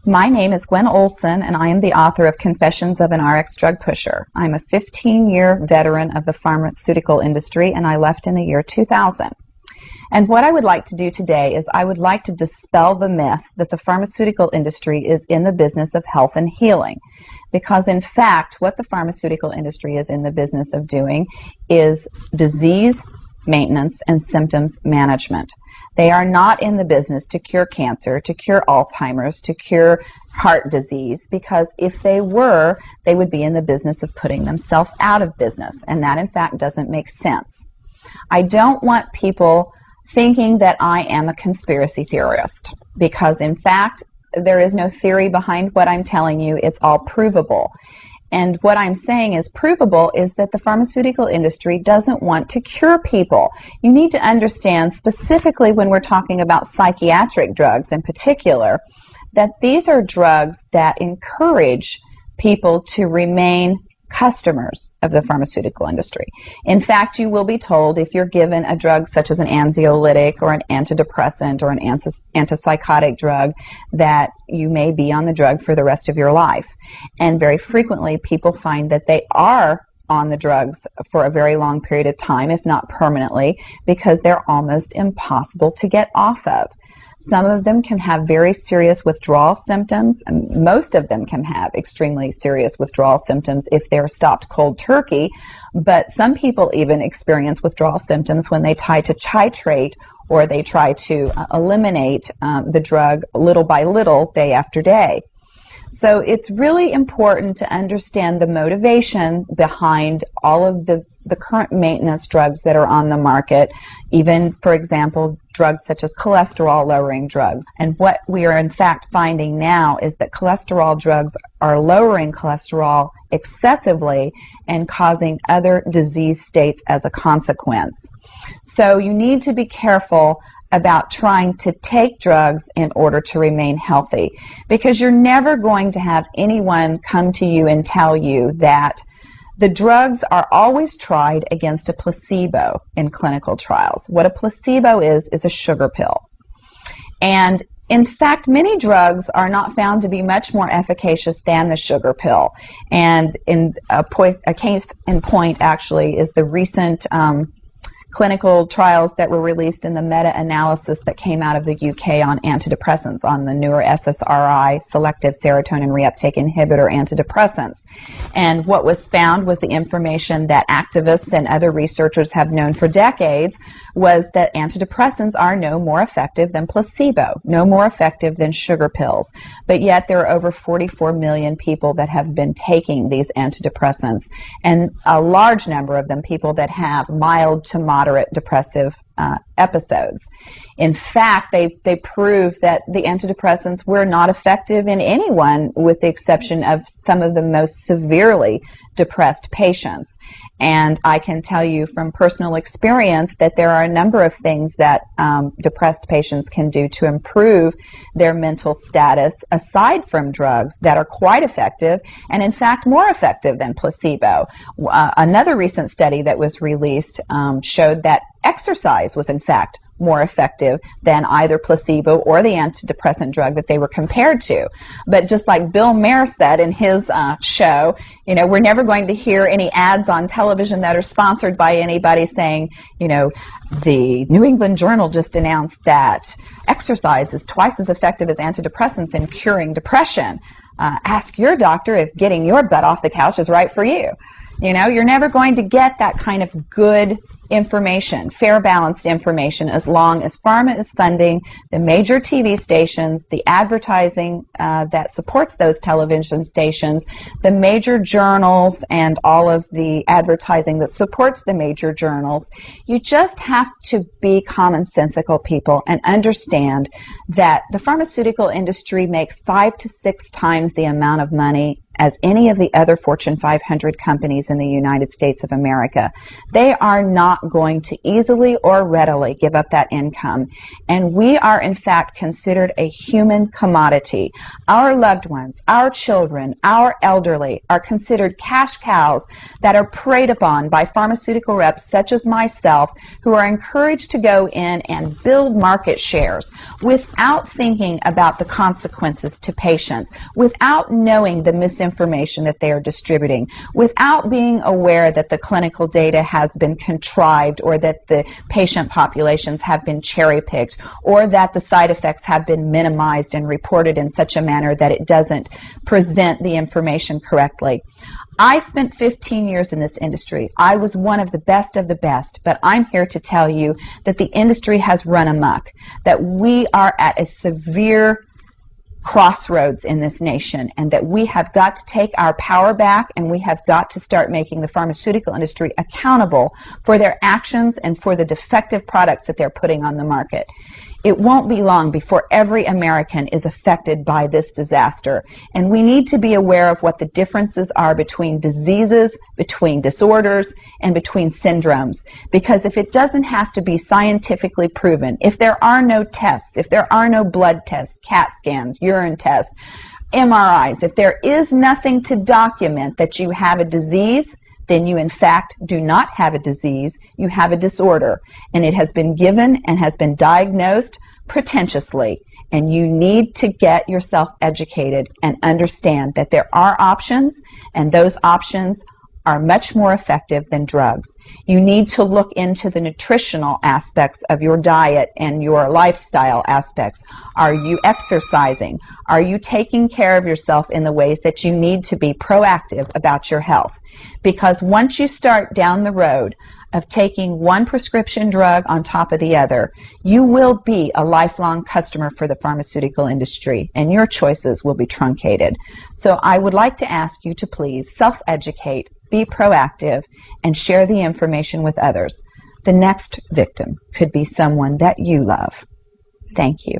My name is Gwen Olson, and I am the author of Confessions of an RX Drug Pusher. I'm a 15-year veteran of the pharmaceutical industry, and I left in the year 2000. And what I would like to do today is I would like to dispel the myth that the pharmaceutical industry is in the business of health and healing. Because in fact, what the pharmaceutical industry is in the business of doing is disease maintenance and symptoms management. They are not in the business to cure cancer, to cure Alzheimer's, to cure heart disease, because if they were, they would be in the business of putting themselves out of business, and that in fact doesn't make sense. I don't want people thinking that I am a conspiracy theorist, because in fact there is no theory behind what I'm telling you. It's all provable. And what I'm saying is provable is that the pharmaceutical industry doesn't want to cure people. You need to understand, specifically when we're talking about psychiatric drugs in particular, that these are drugs that encourage people to remain customers of the pharmaceutical industry. In fact, you will be told if you're given a drug such as an anxiolytic or an antidepressant or an antipsychotic drug that you may be on the drug for the rest of your life. And very frequently people find that they are on the drugs for a very long period of time, if not permanently, because they're almost impossible to get off of. Some of them can have very serious withdrawal symptoms, and most of them can have extremely serious withdrawal symptoms if they're stopped cold turkey, but some people even experience withdrawal symptoms when they try to titrate or they try to eliminate the drug little by little, day after day. So it's really important to understand the motivation behind all of the current maintenance drugs that are on the market, even, for example, drugs such as cholesterol-lowering drugs. And what we are in fact finding now is that cholesterol drugs are lowering cholesterol excessively and causing other disease states as a consequence. So you need to be careful about trying to take drugs in order to remain healthy, because you're never going to have anyone come to you and tell you that the drugs are always tried against a placebo in clinical trials. What a placebo is a sugar pill. And in fact, many drugs are not found to be much more efficacious than the sugar pill. And in a case in point actually is the recent clinical trials that were released in the meta-analysis that came out of the UK on antidepressants, on the newer SSRI, selective serotonin reuptake inhibitor antidepressants. And what was found was the information that activists and other researchers have known for decades, was that antidepressants are no more effective than placebo, no more effective than sugar pills. But yet there are over 44 million people that have been taking these antidepressants, and a large number of them people that have mild to moderate depressive episodes. In fact, they prove that the antidepressants were not effective in anyone with the exception of some of the most severely depressed patients. And I can tell you from personal experience that there are a number of things that depressed patients can do to improve their mental status aside from drugs that are quite effective and in fact more effective than placebo. Another recent study that was released showed that exercise was in fact more effective than either placebo or the antidepressant drug that they were compared to. But just like Bill Maher said in his show, you know, we're never going to hear any ads on television that are sponsored by anybody saying, you know, the New England Journal just announced that exercise is twice as effective as antidepressants in curing depression. Ask your doctor if getting your butt off the couch is right for you. You know, you're never going to get that kind of good information, fair, balanced information, as long as pharma is funding the major TV stations, the advertising that supports those television stations, the major journals, and all of the advertising that supports the major journals. You just have to be commonsensical people and understand that the pharmaceutical industry makes 5 to 6 times the amount of money as any of the other Fortune 500 companies in the United States of America. They are not going to easily or readily give up that income. And we are, in fact, considered a human commodity. Our loved ones, our children, our elderly are considered cash cows that are preyed upon by pharmaceutical reps such as myself, who are encouraged to go in and build market shares without thinking about the consequences to patients, without knowing the misinformation that they are distributing, without being aware that the clinical data has been contrived, or that the patient populations have been cherry-picked, or that the side effects have been minimized and reported in such a manner that it doesn't present the information correctly. I spent 15 years in this industry. I was one of the best, but I'm here to tell you that the industry has run amok, that we are at a severe crossroads in this nation, and that we have got to take our power back, and we have got to start making the pharmaceutical industry accountable for their actions and for the defective products that they're putting on the market. It won't be long before every American is affected by this disaster, and we need to be aware of what the differences are between diseases, between disorders, and between syndromes. Because if it doesn't have to be scientifically proven, if there are no tests, if there are no blood tests, CAT scans, urine tests, MRIs, if there is nothing to document that you have a disease, then you in fact do not have a disease, you have a disorder, and it has been given and has been diagnosed pretentiously, and you need to get yourself educated and understand that there are options, and those options are much more effective than drugs. You need to look into the nutritional aspects of your diet and your lifestyle aspects. Are you exercising? Are you taking care of yourself in the ways that you need to be proactive about your health? Because once you start down the road of taking one prescription drug on top of the other, you will be a lifelong customer for the pharmaceutical industry, and your choices will be truncated. So I would like to ask you to please self-educate, be proactive, and share the information with others. The next victim could be someone that you love. Thank you.